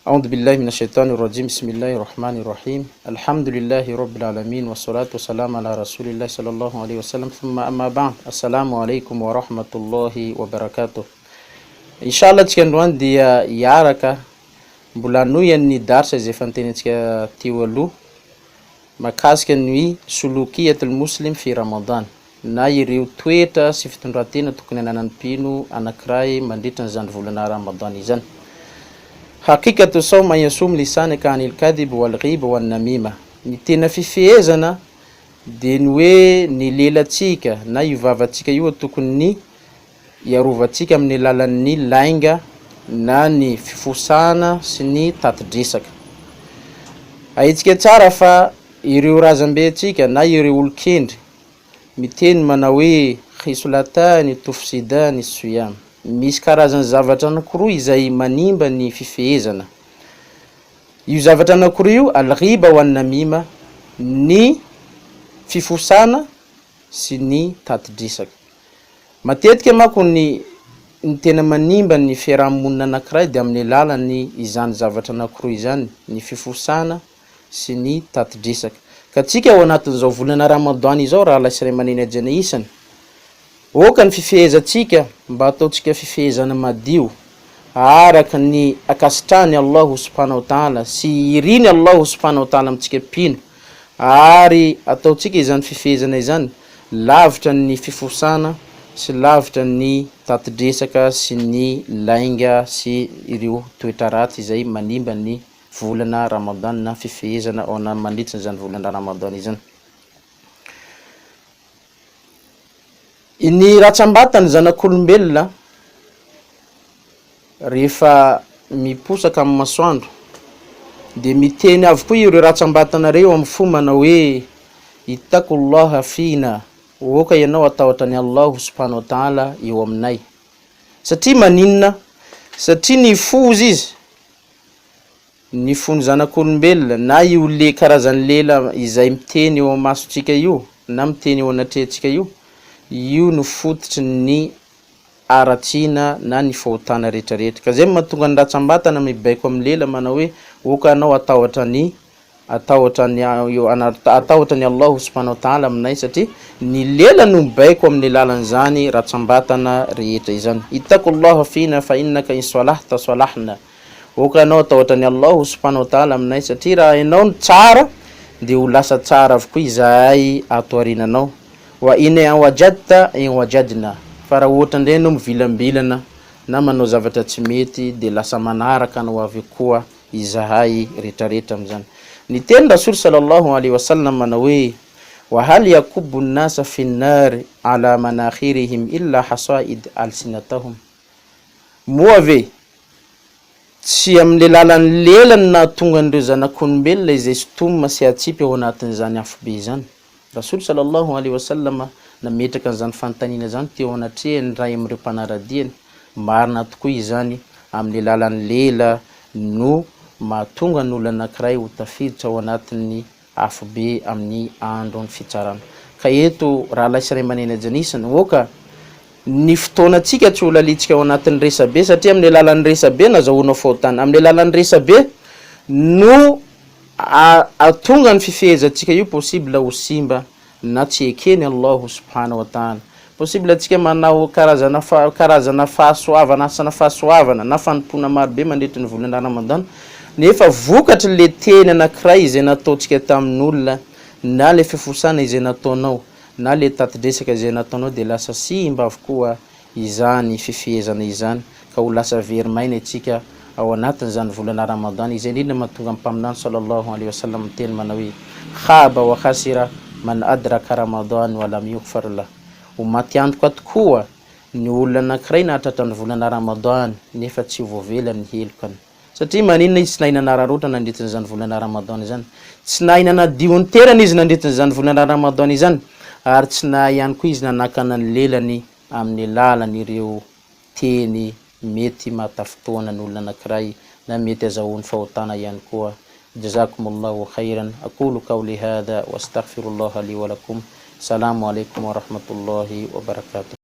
أعوذ بالله من الشيطان الرجيم بسم الله الرحمن الرحيم الحمد لله رب العالمين والصلاة والسلام على رسول الله صلى الله عليه وسلم ثم أما بعد السلام عليكم ورحمة الله وبركاته إن شاء الله تكندوان دي يارك بلانو يني دارس زي فانتينيتك تيولو مكاسك نوي سلوكية المسلم في رمضان na ireo toetra sy fitondratena tokony ananan'ny mpino anankiray mandritra ny zany volana Ramadan izany. Hakikatu sawma yasum lisanaka anil kadhib wal ghiba wan namima. Ny tena fifehezana de ny hoe ny lelantsika na ivavatsika io tokony ny iarovantsika amin'ny lalan'ny lainga na ny fifosana sy ny tatidresaka. Ahitsika tsara fa ireo razambentsika na ireo olokendry miteny mana hoe khisulatani tufsidani siyam. Misy karazany zavatra anankiroa izay manimba ny fifehezana. Io zavatra anankiroa io al-ghiba wan namima, ny fifosana sy ny tatidresaka. Matetika manko ny tena manimba ny fiarahamonina anankiray de amin'ny alalan'ny izany zavatra anankiroa izany, ny fifosana sy ny tatidresaka. Ka tsika ao anatin'izao volana Ramadan izao raha lasiray maneny ajana isany, oka ny fifehezantsika mba ataotsika fifehezana madio araka ny akasitrahany Allahu subhanahu wa ta'ala sy iriny Allahu subhanahu wa ta'ala amitsika pino, ary ataotsika izany fifehezana izany lavitra ny fifosana sy lavitra ny tatidresaka sy ny lainga sy ireo toetra ratsy izay manimba ny volana Ramadan na fifehezana ao na mandritra zany volana Ramadan izany. Ny ratsambatany zanak'olombelona rehefa miposaka amin'ny masoandro de miteny avokoa ireo ratsambatanareo amin'ny fomana hoe ittaqullaha fina, oka ianao atahotra ny Allahu subhanahu wa ta'ala eo aminay. Satria maninona? Satria ny fozy izy, ny fony zanak'olombelona na io le karazany lela izay miteny eo amasotsika io na miteny eo anatrehantsika io no fototry ny aratsina na ny fahotana rehetrarehetra. Ka zay mahatonga ny ratsambatana mibaiko amin'ny lela mana hoe oka anao atahotra ny Allahu subhanahu wa ta'ala aminay, satria ny lela no mibaiko amin'ny lalan'izany ratsambatana rehetra izany. Ittaqullaha fina fa innaka in salahta salahna. Oka anao atahotra ny Allahu subhanahu wa ta'ala aminay, satria raha ianao ny tsara de ho lasa tsara avokoa izahay ato arinanao. Wa ina wajadta in wajadna, fa raha ohatra ndray anao mivilambilana na manao zavatra tsy mety de lasa manaraka anao avy koa izahay rehetrarehetra am'izany. Ny teny Rasul sallallahu alaihi wasallam mana hoe wa hal yakubbu an-nasa fi an-nar ala manakhirihim illa hasaid alsinatahum. Moa ve tsy amin'ny lalan'ny lelany na tonga andreo zanak'olombelona izay sotomma sy atsipy ao anatin'izany afobe zany. Rasul sallallahu alaihi wasallam nametraka an'izany fanontaniana zany teo anatrehany ray amin'ireo mpanaradiany, marina tokoa izany amin'ny lalan'ny lela no mahatonga ny olona anankiray ho tafiditra ao anatin'ny afobe amin'ny andro ny fitsarana. Ka eto raha lasiray maneny ajanisany, oka ny fotoanantsika tsy ho lalitsika ao anatin'ny resabe, satria amin'ny lalan'ny resabe nazahoana fahotana, amin'ny lalan'ny resabe no atonga ny fifehezantsika io possible ho simba na tsy ekeny Allahu subhanahu wa ta'ala. Possible atsika manao karazana fahasoavana, asana fahasoavana na fanompona marobe mandritra ny volana Ramadan, nefa vokatry le teny anankiray izay nataotsika tamin'olona na le fifosana izay nataonao na le tatidresaka izay nataonao de lasa simba avokoa izany fifehezana izany, ka ho lasa very maina itsika ao anatin'izany volana Ramadan. Izay indrindra mahatonga ny mpaminany sallallahu alaihi wasallam miteny mana hoe khaba wa khasira man adraka Ramadan wa lam yughfar lahu. Ho maty antoka tokoa ny olona anankiray nahatratra ny volana Ramadan nefa tsy voavelany helokany. Satria maninona izy tsy nahinana rarota nandritran'izany volana Ramadan izany, tsy nahinana dio ny terana izy nandritran'izany volana Ramadan izany, ary tsy nahay ihany koa izy nanakana ny lelany amin'ny lalany ireo teny mety mahatafotoana ny olona anankiray na mety azahoany fahotana ihany koa. Jazakumullahu khairan. Aqulu qawli hadha wa astaghfirullaha li wa lakum. Assalamu alaikum wa rahmatullahi wa barakatuh.